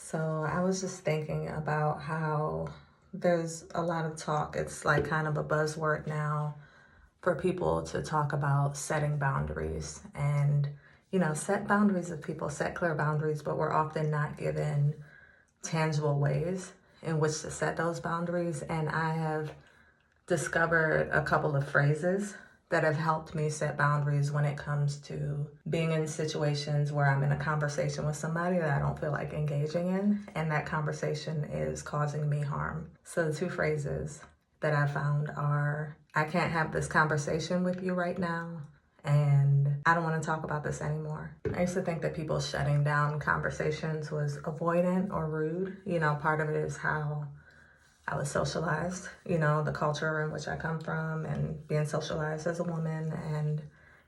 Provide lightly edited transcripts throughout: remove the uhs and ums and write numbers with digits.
So I was just thinking about how there's a lot of talk. It's like kind of a buzzword now for people to talk about setting boundaries and, set boundaries if people set clear boundaries, but we're often not given tangible ways in which to set those boundaries. And I have discovered a couple of phrases that have helped me set boundaries when it comes to being in situations where I'm in a conversation with somebody that I don't feel like engaging in, and that conversation is causing me harm. So the two phrases that I found are, I can't have this conversation with you right now, and I don't want to talk about this anymore. I used to think that people shutting down conversations was avoidant or rude. Part of it is how I was socialized, the culture in which I come from, and being socialized as a woman, and,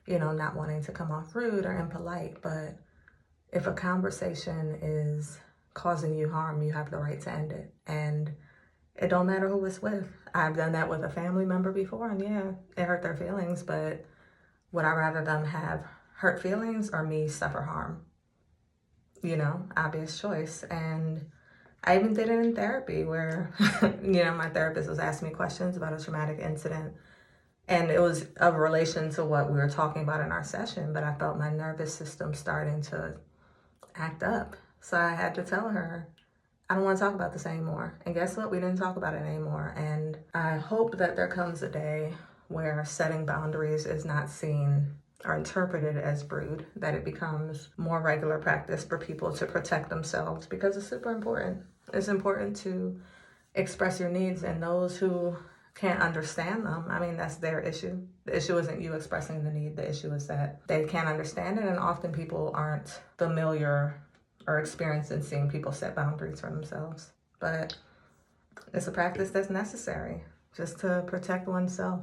not wanting to come off rude or impolite. But if a conversation is causing you harm, you have the right to end it. And it don't matter who it's with. I've done that with a family member before, and yeah, it hurt their feelings, but would I rather them have hurt feelings or me suffer harm? Obvious choice. And I even did it in therapy where, my therapist was asking me questions about a traumatic incident. And it was of relation to what we were talking about in our session, but I felt my nervous system starting to act up. So I had to tell her, I don't want to talk about this anymore. And guess what? We didn't talk about it anymore. And I hope that there comes a day where setting boundaries is not seen or interpreted as rude, that it becomes more regular practice for people to protect themselves, because it's super important. It's important to express your needs, and those who can't understand them, that's their issue. The issue isn't you expressing the need. The issue is that they can't understand it, and often people aren't familiar or experienced in seeing people set boundaries for themselves. But it's a practice that's necessary just to protect oneself.